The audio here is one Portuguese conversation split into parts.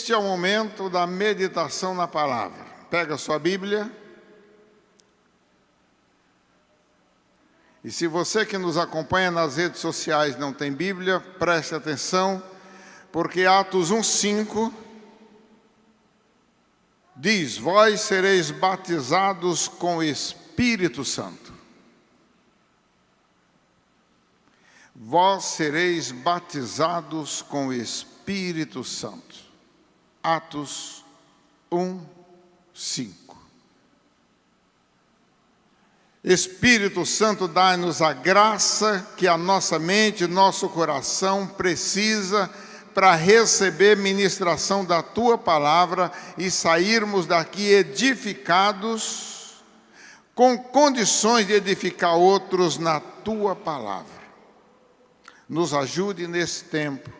Este é o momento da meditação na palavra. Pega a sua Bíblia. E se você que nos acompanha nas redes sociais não tem Bíblia, preste atenção, porque Atos 1:5 diz: vós sereis batizados com o Espírito Santo. Vós sereis batizados com o Espírito Santo. Atos 1:5. Espírito Santo, dá-nos a graça que a nossa mente, nosso coração precisa para receber ministração da Tua Palavra e sairmos daqui edificados, com condições de edificar outros na Tua Palavra. Nos ajude nesse tempo,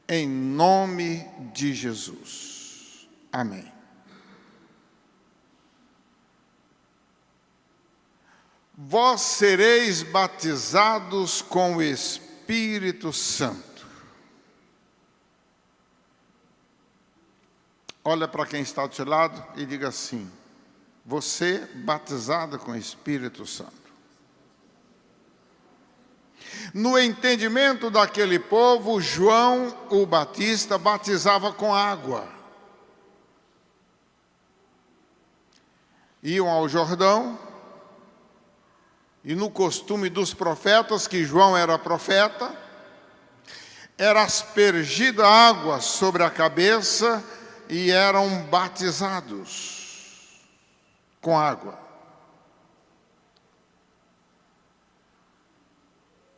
em nome de Jesus. Amém. Vós sereis batizados com o Espírito Santo. Olha para quem está do seu lado e diga assim: você batizado com o Espírito Santo. No entendimento daquele povo, João o Batista batizava com água. Iam ao Jordão, e no costume dos profetas, que João era profeta, era aspergida água sobre a cabeça e eram batizados com água.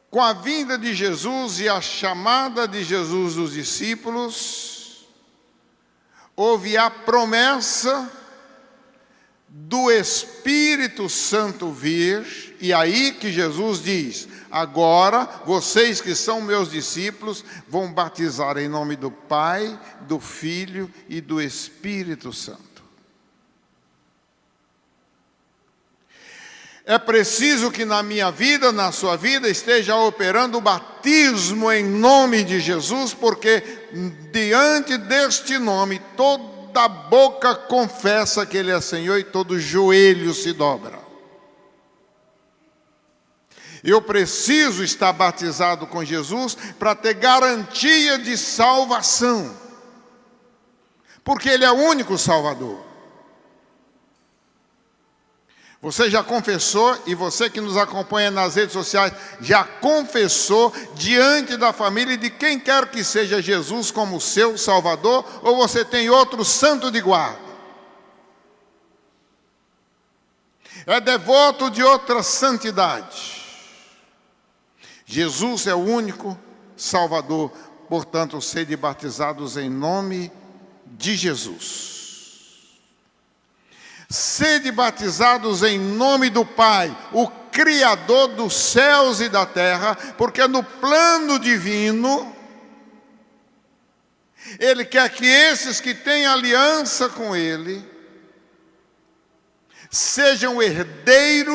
Com a vinda de Jesus e a chamada de Jesus dos discípulos, houve a promessa do Espírito Santo vir, e aí que Jesus diz: agora vocês que são meus discípulos vão batizar em nome do Pai, do Filho e do Espírito Santo. É preciso que na minha vida, na sua vida, esteja operando o batismo em nome de Jesus, porque diante deste nome, toda boca confessa que Ele é Senhor e todo joelho se dobra. Eu preciso estar batizado com Jesus para ter garantia de salvação, porque Ele é o único Salvador. Você já confessou, e você que nos acompanha nas redes sociais, já confessou diante da família de quem quer que seja Jesus como seu Salvador, ou você tem outro santo de guarda? É devoto de outra santidade? Jesus é o único Salvador, portanto, sede batizados em nome de Jesus. Sede batizados em nome do Pai, o Criador dos céus e da terra, porque no plano divino, Ele quer que esses que têm aliança com Ele, sejam herdeiros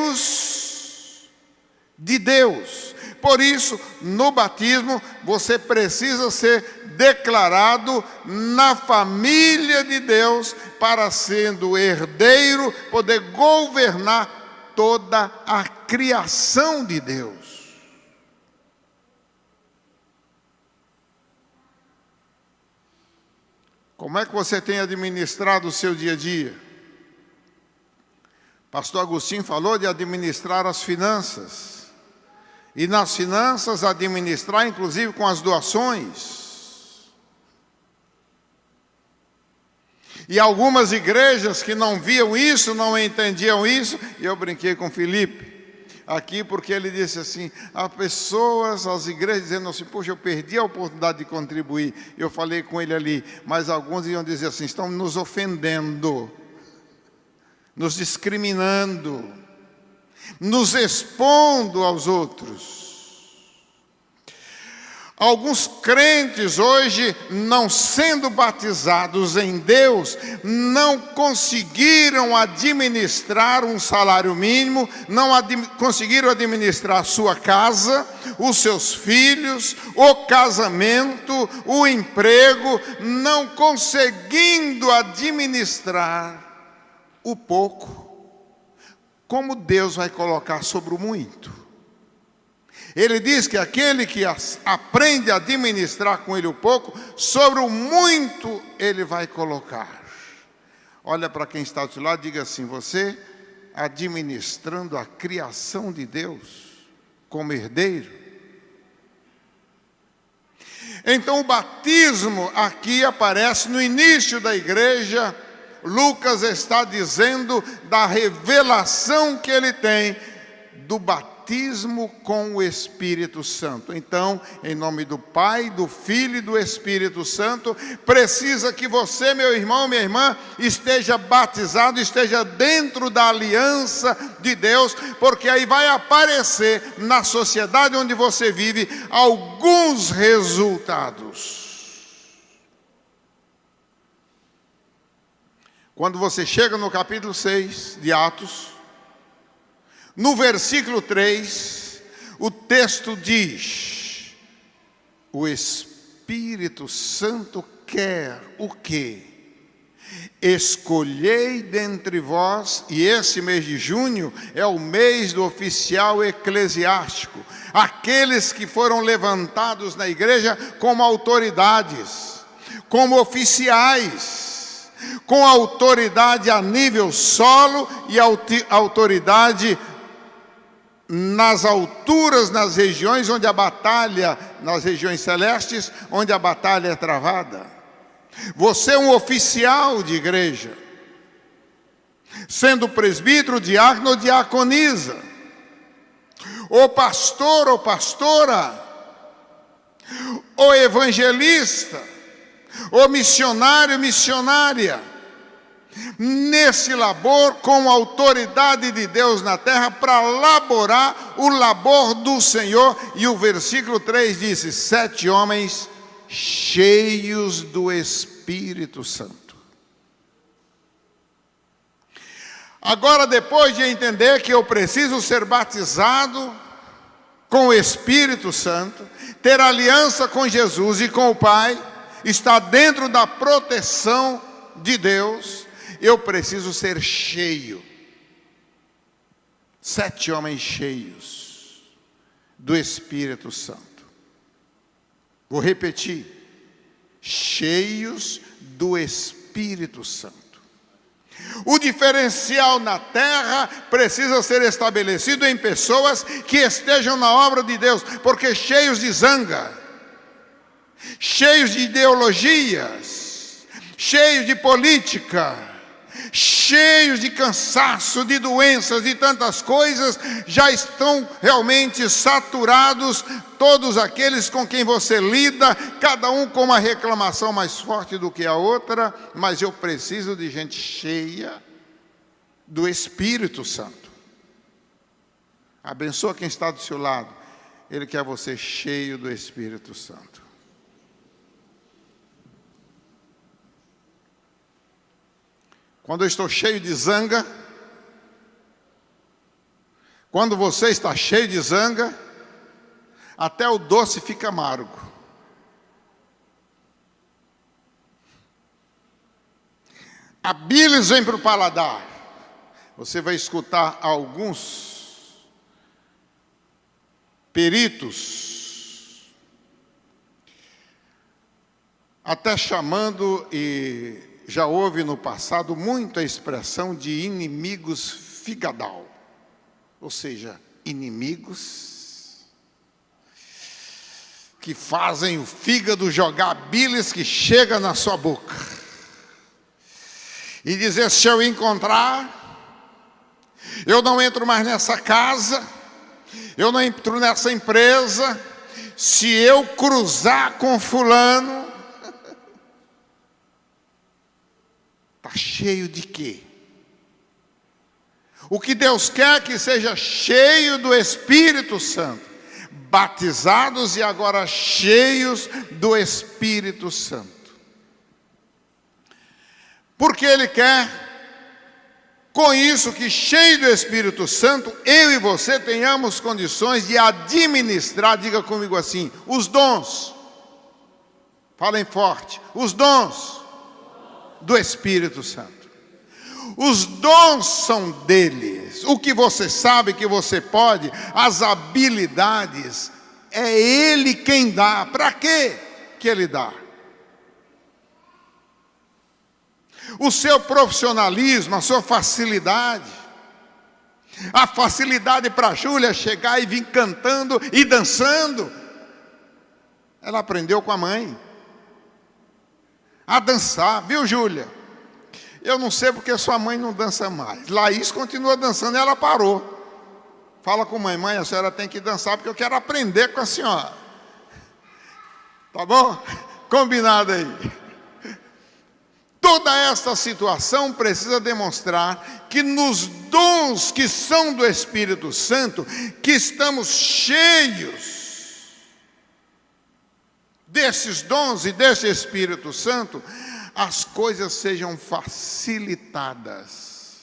de Deus. Por isso, no batismo, você precisa ser declarado na família de Deus, para, sendo herdeiro, poder governar toda a criação de Deus. Como é que você tem administrado o seu dia a dia? Pastor Agostinho falou de administrar as finanças. E nas finanças administrar, inclusive, com as doações. E algumas igrejas que não viam isso, não entendiam isso, e eu brinquei com Felipe aqui, porque ele disse assim: há pessoas, as igrejas dizendo assim, poxa, eu perdi a oportunidade de contribuir. Eu falei com ele ali, mas alguns iam dizer assim, estão nos ofendendo, nos discriminando, nos expondo aos outros. Alguns crentes hoje, não sendo batizados em Deus, não conseguiram administrar um salário mínimo, não conseguiram administrar a sua casa, os seus filhos, o casamento, o emprego, não conseguindo administrar o pouco, como Deus vai colocar sobre o muito. Ele diz que aquele que aprende a administrar com ele o pouco, sobre o muito ele vai colocar. Olha para quem está ao seu lado e diga assim: você administrando a criação de Deus como herdeiro. Então o batismo aqui aparece no início da igreja. Lucas está dizendo da revelação que ele tem do batismo com o Espírito Santo. Então, em nome do Pai, do Filho e do Espírito Santo, precisa que você, meu irmão, minha irmã, esteja batizado, esteja dentro da aliança de Deus, porque aí vai aparecer na sociedade onde você vive alguns resultados. Quando você chega no capítulo 6 de Atos, no versículo 3, o texto diz: o Espírito Santo quer o quê? Escolhei dentre vós, e esse mês de junho é o mês do oficial eclesiástico, aqueles que foram levantados na igreja como autoridades, como oficiais, com autoridade a nível solo e autoridade nas alturas, nas regiões onde a batalha, nas regiões celestes, onde a batalha é travada. Você é um oficial de igreja, sendo presbítero, diácono ou diaconisa, ou pastor ou pastora, ou evangelista, ou missionário, missionária, nesse labor com a autoridade de Deus na terra, para laborar o labor do Senhor. E o versículo 3 disse: 7 homens cheios do Espírito Santo. Agora, depois de entender que eu preciso ser batizado com o Espírito Santo, ter aliança com Jesus e com o Pai, estar dentro da proteção de Deus, eu preciso ser cheio. 7 homens cheios do Espírito Santo. Vou repetir: cheios do Espírito Santo. O diferencial na terra precisa ser estabelecido em pessoas que estejam na obra de Deus, porque cheios de zanga, cheios de ideologias, cheios de política, cheios de cansaço, de doenças, de tantas coisas, já estão realmente saturados. Todos aqueles com quem você lida, cada um com uma reclamação mais forte do que a outra, mas eu preciso de gente cheia do Espírito Santo. Abençoa quem está do seu lado. Ele quer você cheio do Espírito Santo. Quando eu estou cheio de zanga, quando você está cheio de zanga, até o doce fica amargo. A bilis vem para o paladar. Você vai escutar alguns peritos até chamando, e já houve no passado muita expressão de inimigos figadal, ou seja, inimigos que fazem o fígado jogar bilis que chega na sua boca e dizer: se eu encontrar, eu não entro mais nessa casa, eu não entro nessa empresa, se eu cruzar com fulano. Está cheio de quê? O que Deus quer que seja cheio do Espírito Santo, batizados e agora cheios do Espírito Santo. Porque Ele quer, com isso, que cheio do Espírito Santo, eu e você tenhamos condições de administrar, diga comigo assim, os dons. Falem forte, os dons do Espírito Santo. Os dons são deles. O que você sabe que você pode, as habilidades, é Ele quem dá. Para quê que Ele dá? O seu profissionalismo, a sua facilidade. A facilidade para a Júlia chegar e vir cantando e dançando. Ela aprendeu com a mãe a dançar, viu, Júlia? Eu não sei porque sua mãe não dança mais. Laís continua dançando e ela parou. Fala com a mãe, mãe, a senhora tem que dançar porque eu quero aprender com a senhora. Tá bom? Combinado aí. Toda esta situação precisa demonstrar que nos dons que são do Espírito Santo, que estamos cheios desses dons e desse Espírito Santo, as coisas sejam facilitadas.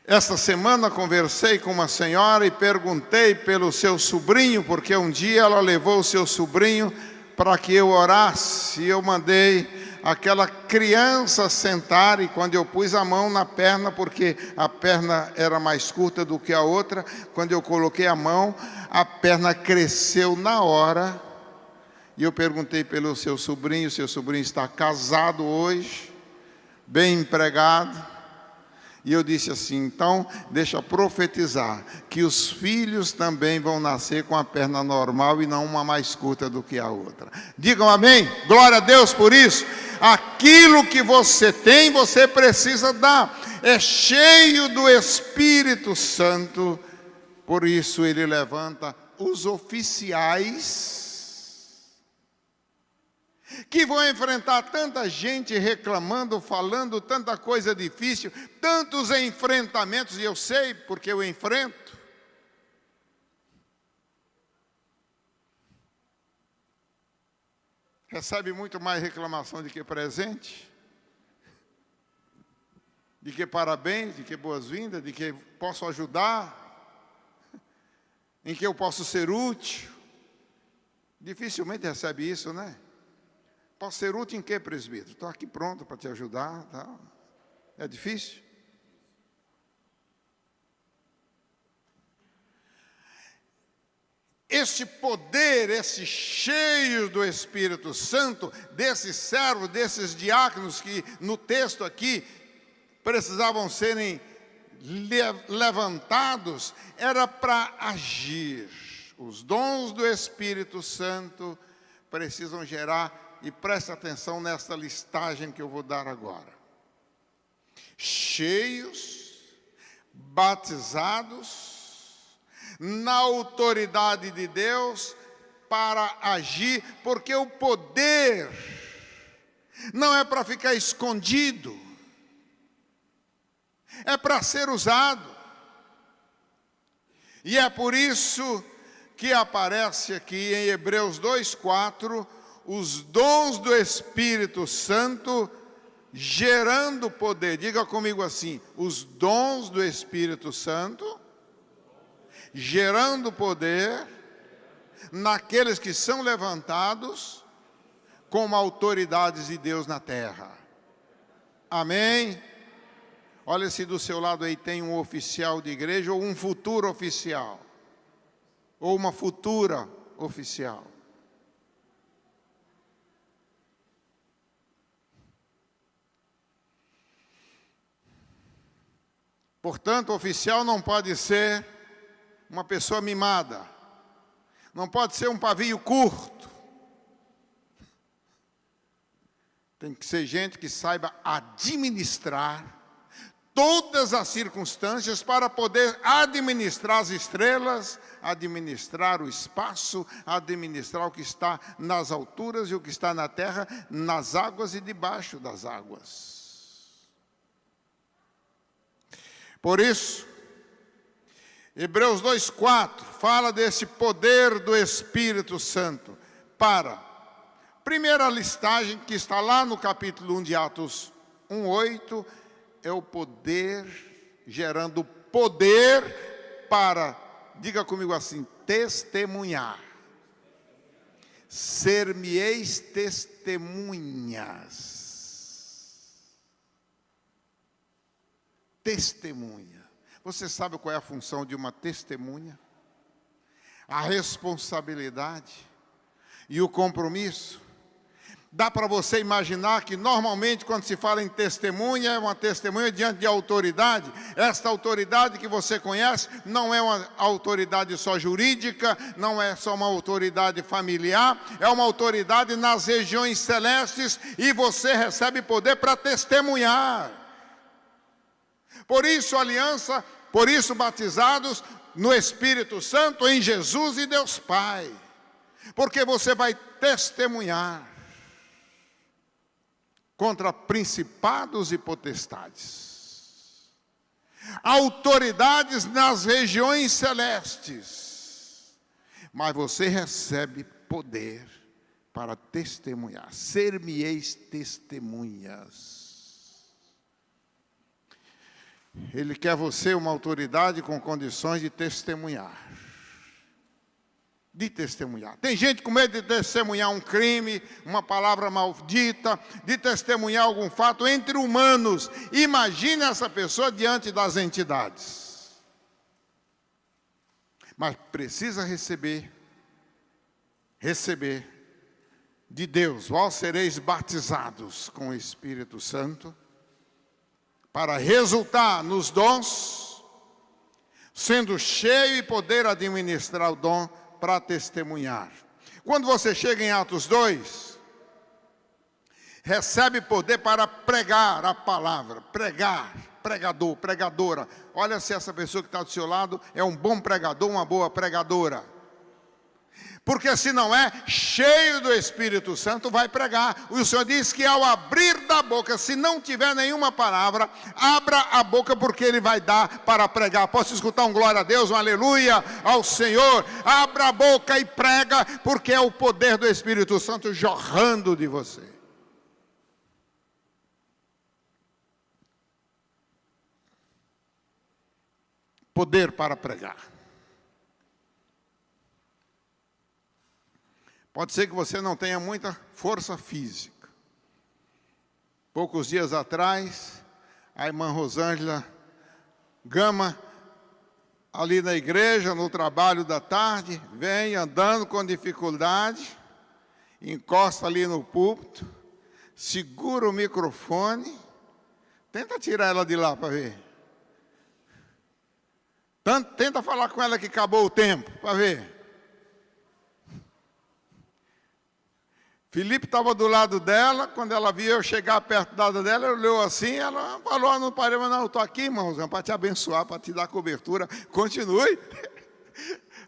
Esta semana conversei com uma senhora e perguntei pelo seu sobrinho, porque um dia ela levou o seu sobrinho para que eu orasse, e eu mandei aquela criança sentar, e quando eu pus a mão na perna, porque a perna era mais curta do que a outra, quando eu coloquei a mão, a perna cresceu na hora. E eu perguntei pelo seu sobrinho está casado hoje, bem empregado. E eu disse assim, então, deixa eu profetizar, que os filhos também vão nascer com a perna normal e não uma mais curta do que a outra. Digam amém? Glória a Deus por isso. Aquilo que você tem, você precisa dar. É cheio do Espírito Santo. Por isso ele levanta os oficiais que vão enfrentar tanta gente reclamando, falando tanta coisa difícil, tantos enfrentamentos, e eu sei porque eu enfrento. Recebe muito mais reclamação do que presente, de que parabéns, de que boas-vindas, de que posso ajudar, em que eu posso ser útil. Dificilmente recebe isso, né? Posso ser útil em quê, presbítero? Estou aqui pronto para te ajudar. Tá? É difícil? Este poder, esse cheio do Espírito Santo, desses servos, desses diáconos que no texto aqui precisavam serem levantados, era para agir. Os dons do Espírito Santo precisam gerar. E preste atenção nesta listagem que eu vou dar agora. Cheios, batizados, na autoridade de Deus, para agir, porque o poder não é para ficar escondido, é para ser usado. E é por isso que aparece aqui em Hebreus 2:4, os dons do Espírito Santo gerando poder. Diga comigo assim, os dons do Espírito Santo gerando poder naqueles que são levantados como autoridades de Deus na terra. Amém? Olha se do seu lado aí tem um oficial de igreja ou um futuro oficial. Ou uma futura oficial. Portanto, o oficial não pode ser uma pessoa mimada. Não pode ser um pavio curto. Tem que ser gente que saiba administrar todas as circunstâncias para poder administrar as estrelas, administrar o espaço, administrar o que está nas alturas e o que está na terra, nas águas e debaixo das águas. Por isso, Hebreus 2:4 fala desse poder do Espírito Santo para, primeira listagem que está lá no capítulo 1 de Atos 1:8, é o poder, gerando poder para, diga comigo assim, testemunhar. Ser-me-eis testemunhas. Testemunha. Você sabe qual é a função de uma testemunha? A responsabilidade e o compromisso. Dá para você imaginar que normalmente quando se fala em testemunha, é uma testemunha diante de autoridade. Esta autoridade que você conhece não é uma autoridade só jurídica, não é só uma autoridade familiar, é uma autoridade nas regiões celestes e você recebe poder para testemunhar. Por isso aliança, por isso batizados no Espírito Santo, em Jesus e Deus Pai. Porque você vai testemunhar contra principados e potestades, autoridades nas regiões celestes, mas você recebe poder para testemunhar. Ser-me-eis testemunhas. Ele quer você uma autoridade com condições de testemunhar. De testemunhar. Tem gente com medo de testemunhar um crime, uma palavra maldita, de testemunhar algum fato entre humanos. Imagine essa pessoa diante das entidades. Mas precisa receber de Deus. Vós sereis batizados com o Espírito Santo, para resultar nos dons, sendo cheio e poder administrar o dom para testemunhar. Quando você chega em Atos 2, recebe poder para pregar a palavra, pregador, pregadora. Olha se essa pessoa que está do seu lado é um bom pregador, uma boa pregadora. Porque se não é, cheio do Espírito Santo, vai pregar. O Senhor diz que ao abrir da boca, se não tiver nenhuma palavra, abra a boca porque Ele vai dar para pregar. Posso escutar um glória a Deus, um aleluia ao Senhor? Abra a boca e prega, porque é o poder do Espírito Santo jorrando de você. Poder para pregar. Pode ser que você não tenha muita força física. Poucos dias atrás, a irmã Rosângela Gama, ali na igreja, no trabalho da tarde, vem andando com dificuldade, encosta ali no púlpito, segura o microfone, tenta tirar ela de lá para ver. Tenta falar com ela que acabou o tempo, para ver. Felipe estava do lado dela, quando ela viu eu chegar perto dela, olhou assim, ela falou, não parei, mas não, eu estou aqui, irmãozão, para te abençoar, para te dar cobertura, continue.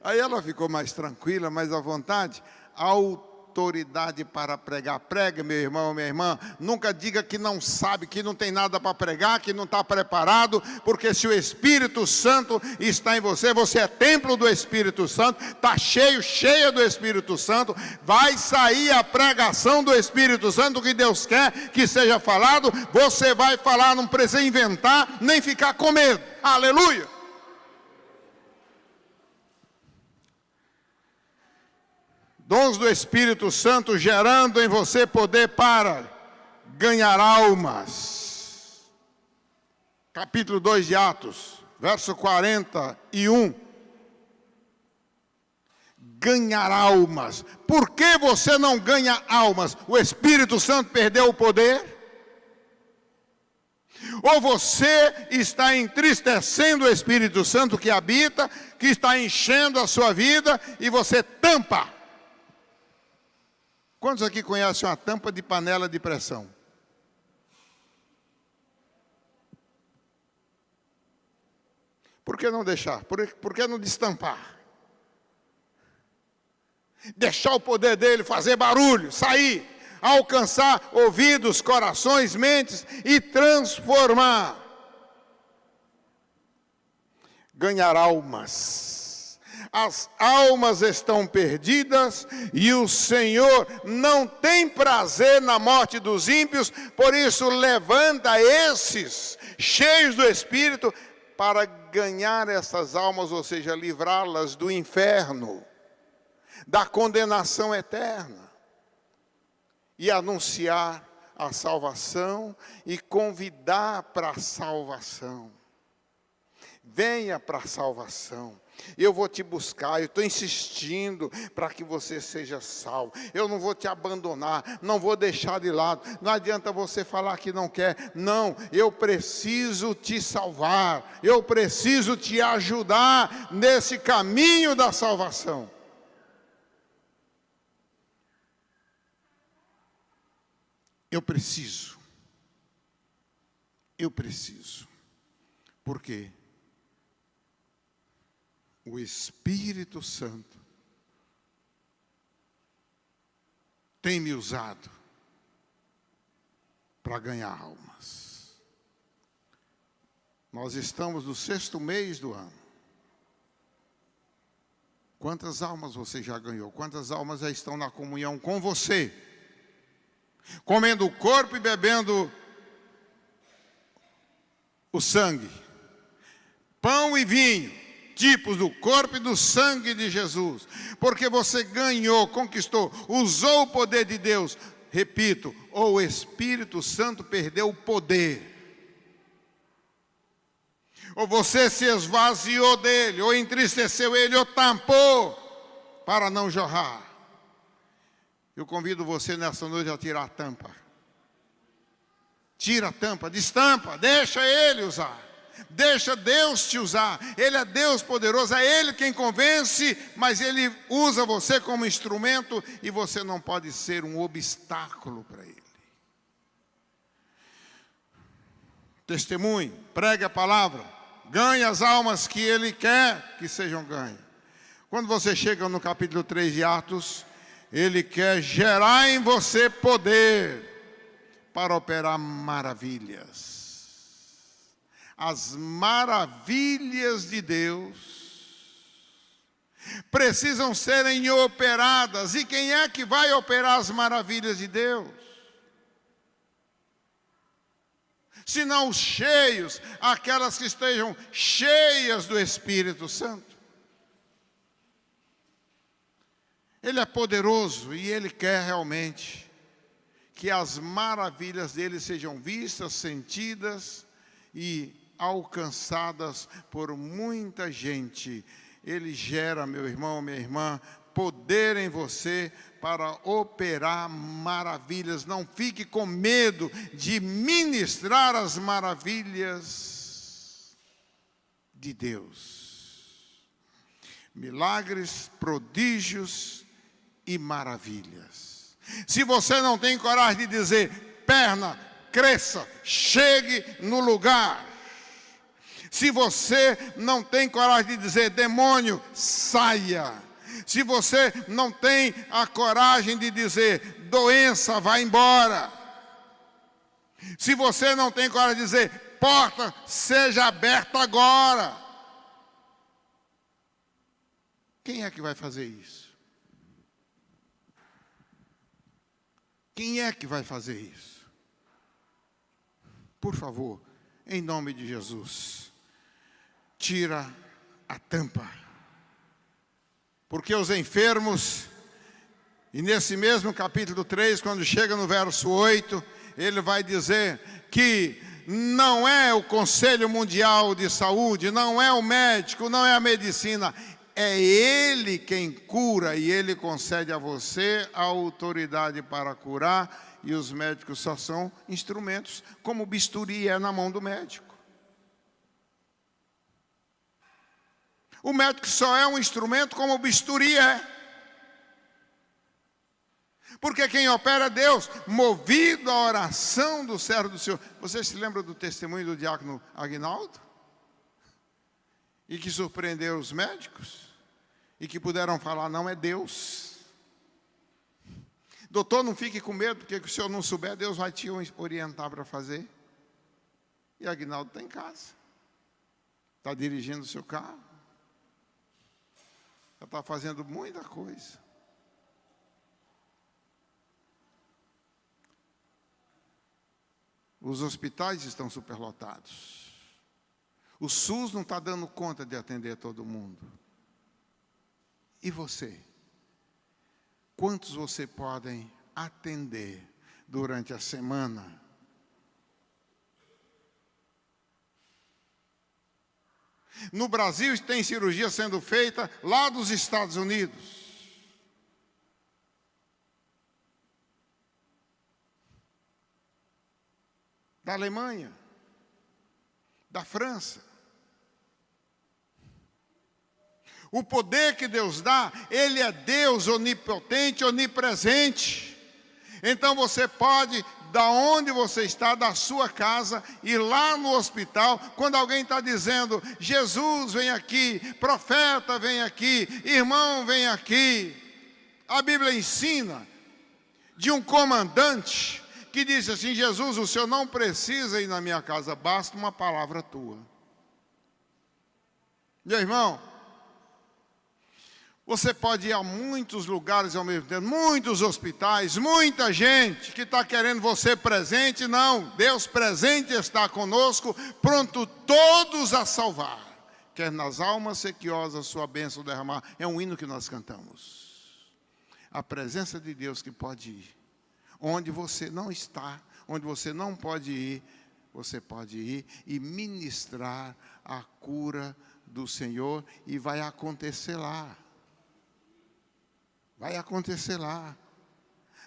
Aí ela ficou mais tranquila, mais à vontade. Autoridade para pregar. Prega, meu irmão, minha irmã. Nunca diga que não sabe, que não tem nada para pregar, que não está preparado, porque se o Espírito Santo está em você, você é templo do Espírito Santo, está cheia do Espírito Santo, vai sair a pregação do Espírito Santo que Deus quer que seja falado, você vai falar, não precisa inventar, nem ficar com medo. Aleluia! Dons do Espírito Santo gerando em você poder para ganhar almas. Capítulo 2 de Atos, verso 41. Ganhar almas. Por que você não ganha almas? O Espírito Santo perdeu o poder? Ou você está entristecendo o Espírito Santo que habita, que está enchendo a sua vida e você tampa? Quantos aqui conhecem uma tampa de panela de pressão? Por que não deixar? Por que não destampar? Deixar o poder dele fazer barulho, sair, alcançar ouvidos, corações, mentes e transformar. ganhar almas. As almas estão perdidas e o Senhor não tem prazer na morte dos ímpios, por isso levanta esses cheios do Espírito para ganhar essas almas, ou seja, livrá-las do inferno, da condenação eterna, e anunciar a salvação e convidar para a salvação. Venha para a salvação. Eu vou te buscar, eu estou insistindo para que você seja salvo. Eu não vou te abandonar, não vou deixar de lado. Não adianta você falar que não quer. Não, eu preciso te salvar. Eu preciso te ajudar nesse caminho da salvação. Eu preciso. Por quê? O Espírito Santo tem me usado para ganhar almas. Nós estamos no 6º mês do ano. Quantas almas você já ganhou? Quantas almas já estão na comunhão com você? Comendo o corpo e bebendo o sangue. Pão e vinho. Tipos do corpo e do sangue de Jesus, porque você ganhou, conquistou, usou o poder de Deus. Repito, ou o Espírito Santo perdeu o poder, ou você se esvaziou dele, ou entristeceu ele, ou tampou para não jorrar. Eu convido você nessa noite a tirar a tampa. Tira a tampa, destampa, deixa ele usar. Deixa Deus te usar. Ele é Deus poderoso, é Ele quem convence, mas Ele usa você como instrumento e você não pode ser um obstáculo para Ele. Testemunhe, pregue a palavra, ganhe as almas que Ele quer que sejam ganhas. Quando você chega no capítulo 3 de Atos, Ele quer gerar em você poder para operar maravilhas. As maravilhas de Deus precisam serem operadas. E quem é que vai operar as maravilhas de Deus? Se não os cheios, aquelas que estejam cheias do Espírito Santo. Ele é poderoso e Ele quer realmente que as maravilhas dele sejam vistas, sentidas e alcançadas por muita gente. Ele gera, meu irmão, minha irmã, poder em você para operar maravilhas. Não fique com medo de ministrar as maravilhas de Deus. Milagres, prodígios e maravilhas. Se você não tem coragem de dizer, perna, cresça, chegue no lugar. Se você não tem coragem de dizer, demônio, saia. Se você não tem a coragem de dizer, doença, vá embora. Se você não tem coragem de dizer, porta, seja aberta agora. Quem é que vai fazer isso? Quem é que vai fazer isso? Por favor, em nome de Jesus, tira a tampa. Porque os enfermos, e nesse mesmo capítulo 3, quando chega no verso 8, ele vai dizer que não é o Conselho Mundial de Saúde, não é o médico, não é a medicina, é Ele quem cura e Ele concede a você a autoridade para curar, e os médicos só são instrumentos, como o bisturi é na mão do médico. O médico só é um instrumento como o bisturi é. Porque quem opera é Deus, movido à oração do servo do Senhor. Você se lembra do testemunho do diácono Aguinaldo? E que surpreendeu os médicos? E que puderam falar, não é Deus. Doutor, não fique com medo, porque se o senhor não souber, Deus vai te orientar para fazer. E Aguinaldo está em casa. Está dirigindo o seu carro? Já está fazendo muita coisa. Os hospitais estão superlotados. O SUS não está dando conta de atender todo mundo. E você? Quantos você podem atender durante a semana? No Brasil tem cirurgia sendo feita lá dos Estados Unidos. Da Alemanha, da França. O poder que Deus dá, Ele é Deus onipotente, onipresente. Então você pode, da onde você está, da sua casa, ir lá no hospital, quando alguém está dizendo, Jesus vem aqui, profeta vem aqui, irmão vem aqui. A Bíblia ensina de um comandante que disse assim, Jesus, o senhor não precisa ir na minha casa, basta uma palavra tua. Meu irmão, você pode ir a muitos lugares ao mesmo tempo, muitos hospitais, muita gente que está querendo você presente. Não, Deus presente está conosco, pronto todos a salvar. Quer nas almas sequiosas sua bênção derramar. É um hino que nós cantamos. A presença de Deus que pode ir. Onde você não está, onde você não pode ir, você pode ir e ministrar a cura do Senhor e vai acontecer lá. Vai acontecer lá.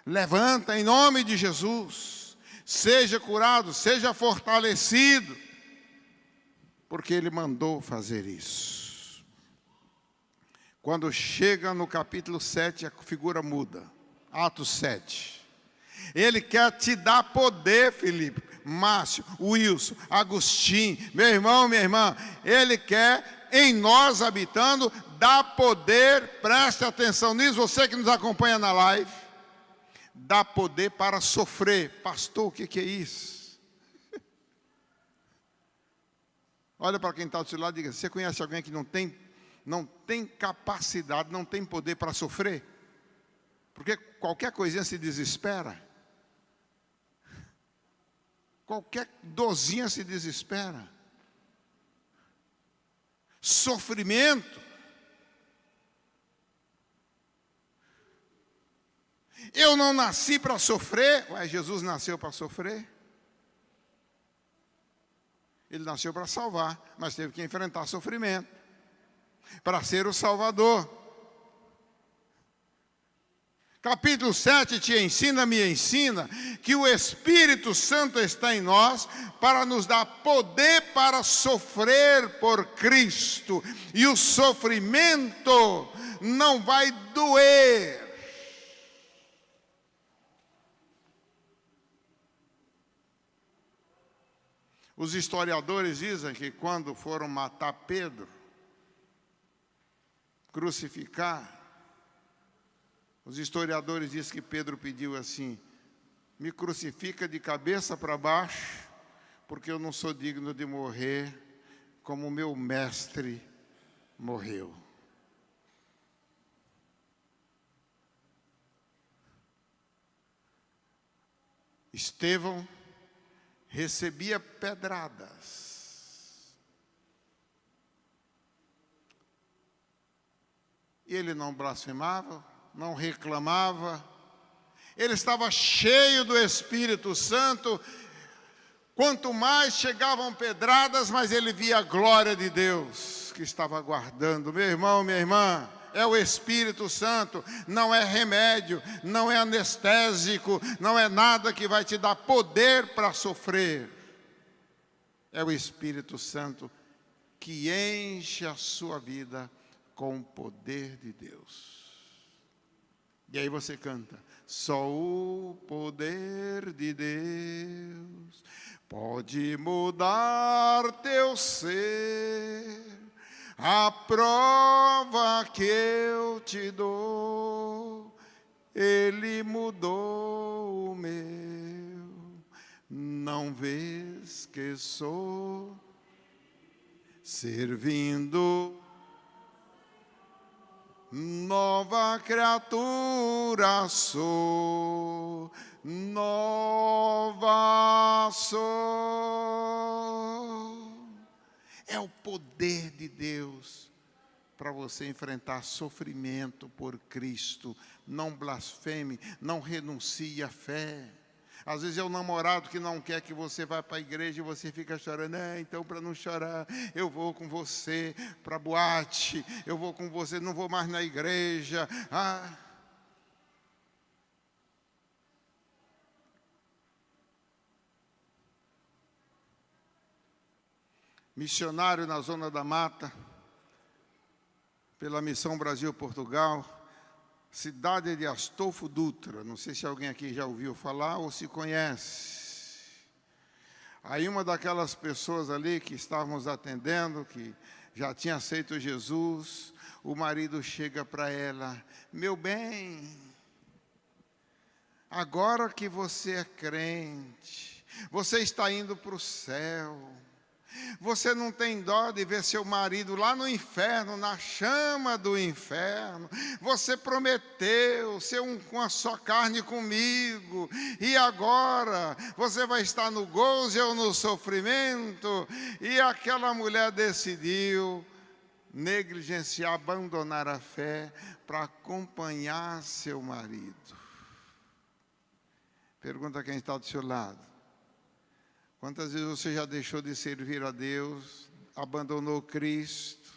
Levanta em nome de Jesus. Seja curado, seja fortalecido. Porque Ele mandou fazer isso. Quando chega no capítulo 7, a figura muda. Atos 7. Ele quer te dar poder, Felipe, Márcio, Wilson, Agostinho, meu irmão, minha irmã. Ele quer, em nós habitando, dar poder, preste atenção nisso, você que nos acompanha na live. Dá poder para sofrer. Pastor, o que é isso? Olha para quem está do seu lado e diga, você conhece alguém que não tem capacidade, não tem poder para sofrer? Porque qualquer coisinha se desespera. Qualquer dorzinha se desespera. Sofrimento. Eu não nasci para sofrer. Ué, Jesus nasceu para sofrer. Ele nasceu para salvar, mas teve que enfrentar sofrimento. Para ser o Salvador. Capítulo 7 te ensina, me ensina, que o Espírito Santo está em nós para nos dar poder para sofrer por Cristo. E o sofrimento não vai doer. Os historiadores dizem que quando foram matar Pedro, crucificar, os historiadores dizem que Pedro pediu assim, me crucifica de cabeça para baixo, porque eu não sou digno de morrer como o meu mestre morreu. Estevão recebia pedradas. E ele não blasfemava, não reclamava. Ele estava cheio do Espírito Santo. Quanto mais chegavam pedradas, mais ele via a glória de Deus que estava aguardando. Meu irmão, minha irmã, é o Espírito Santo, não é remédio, não é anestésico, não é nada que vai te dar poder para sofrer. É o Espírito Santo que enche a sua vida com o poder de Deus. E aí você canta, só o poder de Deus pode mudar teu ser. A prova que eu te dou, Ele mudou o meu. Não vês que sou servindo. Nova criatura sou, nova sou. É o poder de Deus para você enfrentar sofrimento por Cristo. Não blasfeme, não renuncie à fé. Às vezes é o namorado que não quer que você vá para a igreja e você fica chorando. Então, para não chorar, eu vou com você para a boate, eu vou com você, não vou mais na igreja. Missionário na Zona da Mata, pela Missão Brasil-Portugal, cidade de Astolfo Dutra. Não sei se alguém aqui já ouviu falar ou se conhece. Aí uma daquelas pessoas ali que estávamos atendendo, que já tinha aceito Jesus, o marido chega para ela: meu bem, agora que você é crente, você está indo para o céu. Você não tem dó de ver seu marido lá no inferno, na chama do inferno. Você prometeu ser um com a sua carne comigo, e agora você vai estar no gozo ou no sofrimento. E aquela mulher decidiu negligenciar, abandonar a fé para acompanhar seu marido. Pergunta quem está do seu lado: quantas vezes você já deixou de servir a Deus, abandonou Cristo,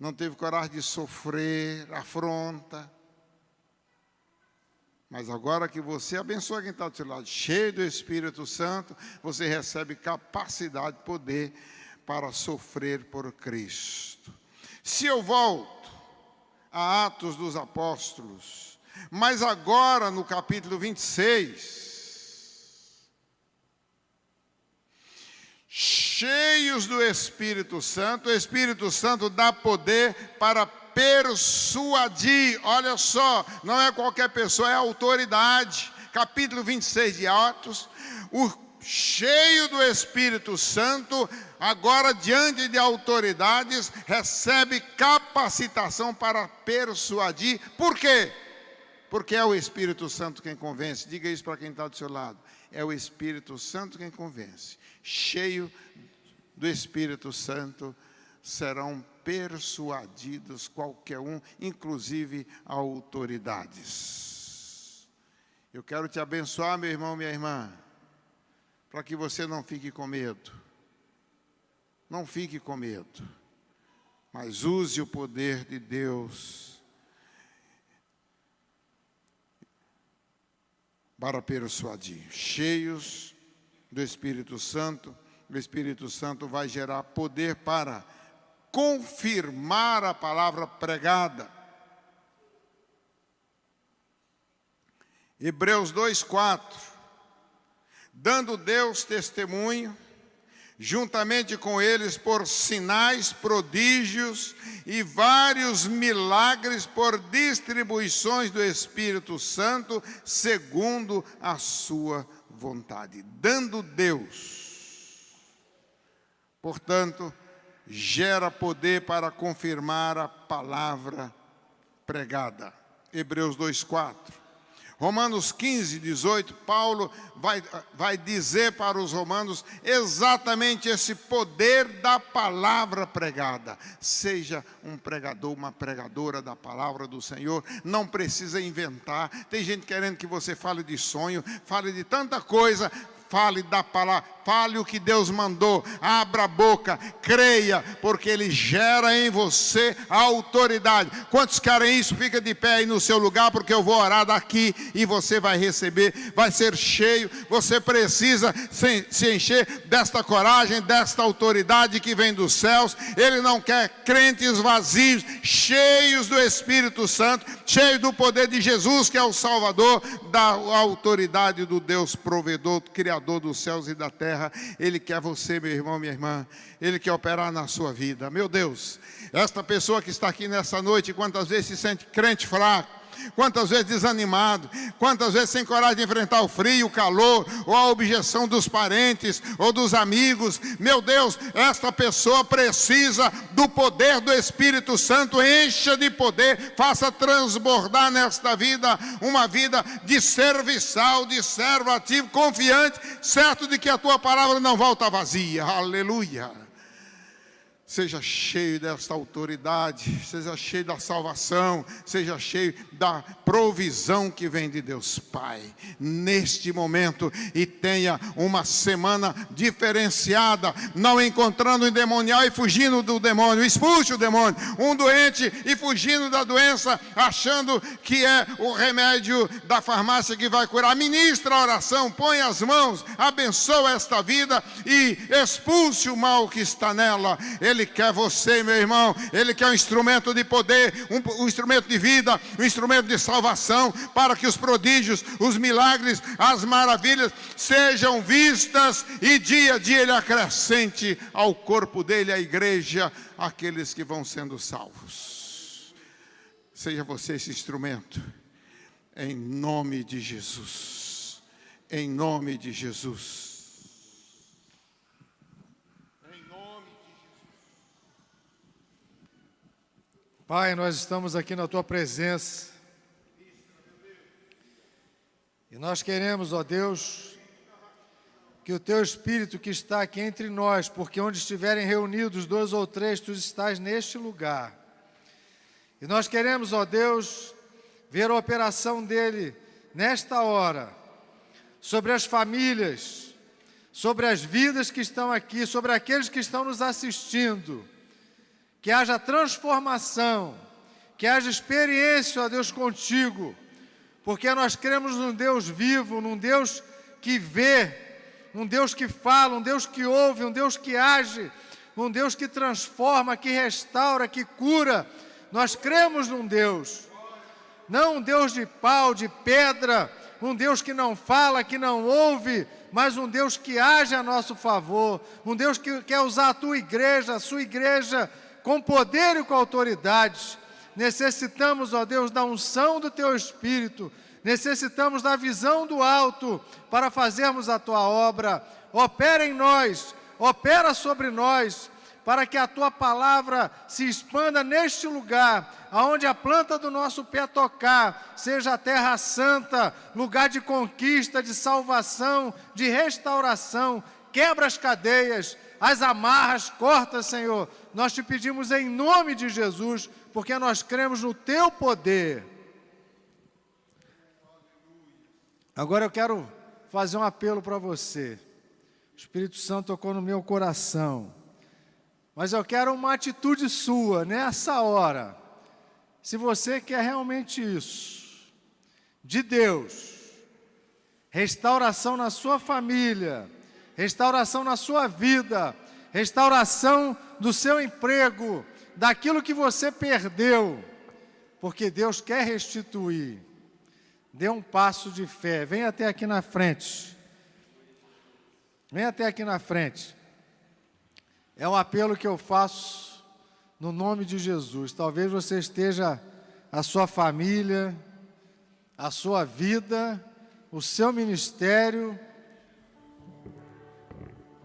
não teve coragem de sofrer afronta, mas agora que você abençoa quem está do seu lado, cheio do Espírito Santo, você recebe capacidade, poder para sofrer por Cristo. Se eu volto a Atos dos Apóstolos, mas agora no capítulo 26, cheios do Espírito Santo, o Espírito Santo dá poder para persuadir. Olha só, não é qualquer pessoa, é autoridade. Capítulo 26 de Atos, o cheio do Espírito Santo, agora diante de autoridades, recebe capacitação para persuadir. Por quê? Porque é o Espírito Santo quem convence. Diga isso para quem está do seu lado. É o Espírito Santo quem convence. Cheio do Espírito Santo, serão persuadidos qualquer um, inclusive autoridades. Eu quero te abençoar, meu irmão, minha irmã, para que você não fique com medo. Não fique com medo, mas use o poder de Deus para persuadir. Cheios do Espírito Santo, o Espírito Santo vai gerar poder para confirmar a palavra pregada. Hebreus 2:4, dando Deus testemunho, juntamente com eles por sinais, prodígios e vários milagres por distribuições do Espírito Santo, segundo a sua vontade. Dando Deus, portanto, gera poder para confirmar a palavra pregada. Hebreus 2:4. Romanos 15:18, Paulo vai dizer para os romanos exatamente esse poder da palavra pregada. Seja um pregador, uma pregadora da palavra do Senhor, não precisa inventar. Tem gente querendo que você fale de sonho, fale de tanta coisa. Fale da palavra, fale o que Deus mandou, abra a boca, creia, porque Ele gera em você a autoridade. Quantos querem isso? Fica de pé aí no seu lugar, porque eu vou orar daqui e você vai receber, vai ser cheio. Você precisa se encher desta coragem, desta autoridade que vem dos céus. Ele não quer crentes vazios, cheios do Espírito Santo, cheios do poder de Jesus, que é o Salvador, da autoridade do Deus provedor, criador dos céus e da terra. Ele quer você, meu irmão, minha irmã. Ele quer operar na sua vida. Meu Deus, esta pessoa que está aqui nessa noite, quantas vezes se sente crente fraco, Quantas vezes desanimado, quantas vezes sem coragem de enfrentar o frio, o calor, ou a objeção dos parentes, ou dos amigos. Meu Deus, esta pessoa precisa do poder do Espírito Santo. Encha de poder, faça transbordar nesta vida uma vida de serviçal, de servo ativo, confiante, certo de que a tua palavra não volta vazia. Aleluia. Seja cheio desta autoridade, seja cheio da salvação, seja cheio da provisão que vem de Deus Pai, neste momento, e tenha uma semana diferenciada, não encontrando um endemoniado e fugindo do demônio. Expulse o demônio, um doente e fugindo da doença, achando que é o remédio da farmácia que vai curar. Ministra a oração, põe as mãos, abençoa esta vida e expulse o mal que está nela. Ele quer você, meu irmão. Ele quer um instrumento de poder, um instrumento de vida, um instrumento de salvação, para que os prodígios, os milagres, as maravilhas sejam vistas e dia a dia Ele acrescente ao corpo dele, à igreja, aqueles que vão sendo salvos. Seja você esse instrumento, em nome de Jesus. Em nome de Jesus. Pai, nós estamos aqui na Tua presença e nós queremos, ó Deus, que o Teu Espírito que está aqui entre nós, porque onde estiverem reunidos 2 ou 3, Tu estás neste lugar. E nós queremos, ó Deus, ver a operação dEle nesta hora, sobre as famílias, sobre as vidas que estão aqui, sobre aqueles que estão nos assistindo. Que haja transformação, que haja experiência, ó Deus, contigo, porque nós cremos num Deus vivo, num Deus que vê, um Deus que fala, um Deus que ouve, um Deus que age, um Deus que transforma, que restaura, que cura. Nós cremos num Deus, não um Deus de pau, de pedra, um Deus que não fala, que não ouve, mas um Deus que age a nosso favor, um Deus que quer usar a tua igreja, a sua igreja, com poder e com autoridade. Necessitamos, ó Deus, da unção do Teu Espírito, necessitamos da visão do alto para fazermos a Tua obra. Opera em nós, opera sobre nós, para que a Tua palavra se expanda neste lugar, aonde a planta do nosso pé tocar, seja a terra santa, lugar de conquista, de salvação, de restauração. Quebra as cadeias, as amarras, corta, Senhor. Nós te pedimos em nome de Jesus, porque nós cremos no Teu poder. Agora eu quero fazer um apelo para você. O Espírito Santo tocou no meu coração. Mas eu quero uma atitude sua nessa hora. Se você quer realmente isso, de Deus, restauração na sua família, restauração na sua vida, restauração do seu emprego, daquilo que você perdeu, porque Deus quer restituir. Dê um passo de fé, vem até aqui na frente. Vem até aqui na frente. É um apelo que eu faço no nome de Jesus. Talvez você esteja, a sua família, a sua vida, o seu ministério.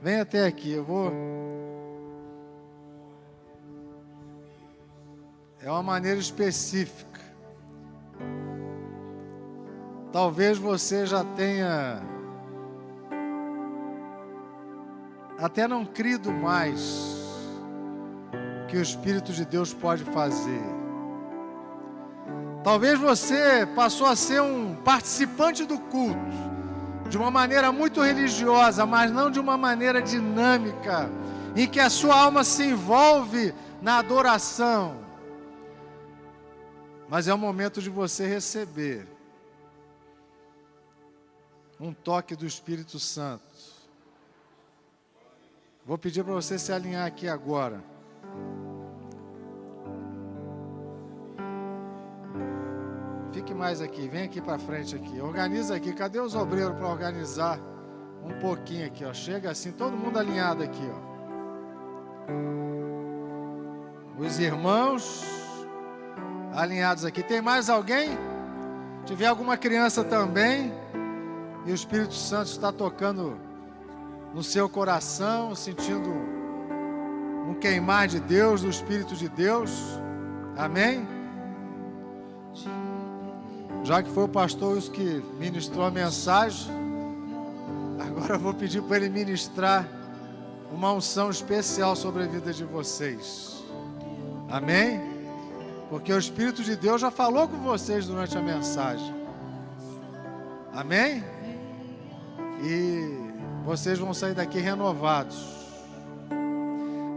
Vem até aqui, eu vou... É uma maneira específica. Talvez você já tenha até não crido mais que o Espírito de Deus pode fazer. Talvez você passou a ser um participante do culto, de uma maneira muito religiosa, mas não de uma maneira dinâmica, em que a sua alma se envolve na adoração. Mas é o momento de você receber um toque do Espírito Santo. Vou pedir para você se alinhar aqui agora. Fique mais aqui, vem aqui para frente aqui. Organiza aqui, cadê os obreiros para organizar um pouquinho aqui, ó. Chega assim, todo mundo alinhado aqui, ó. Os irmãos alinhados aqui. Tem mais alguém? tiver alguma criança também, e o Espírito Santo está tocando no seu coração, sentindo um queimar de Deus, do Espírito de Deus, amém? Já que foi o pastor Wilson que ministrou a mensagem, agora eu vou pedir para ele ministrar uma unção especial sobre a vida de vocês, amém? Porque o Espírito de Deus já falou com vocês durante a mensagem, amém? E vocês vão sair daqui renovados.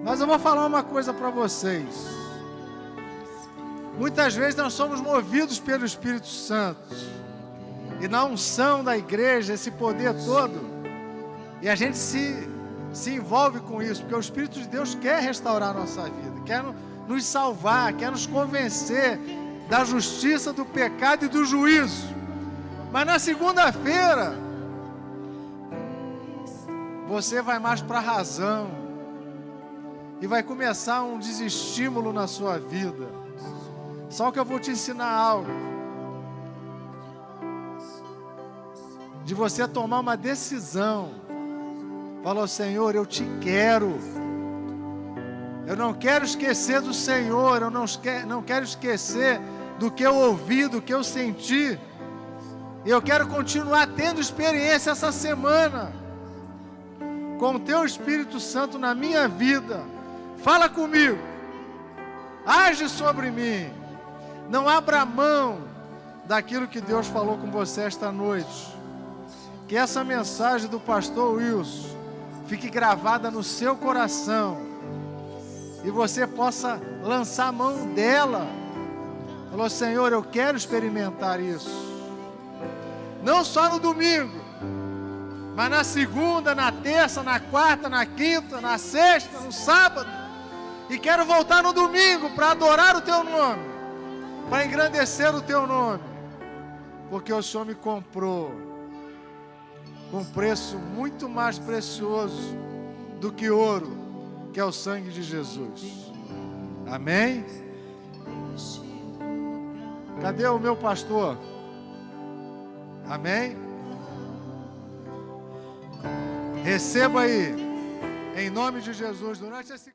Mas eu vou falar uma coisa para vocês. Muitas vezes nós somos movidos pelo Espírito Santo, e na unção da igreja, esse poder todo, e a gente se envolve com isso, porque o Espírito de Deus quer restaurar a nossa vida, quer nos salvar, quer nos convencer da justiça, do pecado e do juízo. Mas na segunda-feira, você vai mais para a razão, e vai começar um desestímulo na sua vida. Só que eu vou te ensinar algo, de você tomar uma decisão. Falou: Senhor, eu te quero. Eu não quero esquecer do Senhor, eu não quero esquecer do que eu ouvi, do que eu senti. Eu quero continuar tendo experiência essa semana com o Teu Espírito Santo na minha vida. Fala comigo, age sobre mim. Não abra mão daquilo que Deus falou com você esta noite. Que essa mensagem do pastor Wilson fique gravada no seu coração, e você possa lançar a mão dela. Falou: Senhor, eu quero experimentar isso. Não só no domingo, mas na segunda, na terça, na quarta, na quinta, na sexta, no sábado. E quero voltar no domingo para adorar o Teu nome, para engrandecer o Teu nome, porque o Senhor me comprou com preço muito mais precioso do que ouro, que é o sangue de Jesus. Amém? Cadê o meu pastor? Amém? Receba aí, em nome de Jesus, durante esse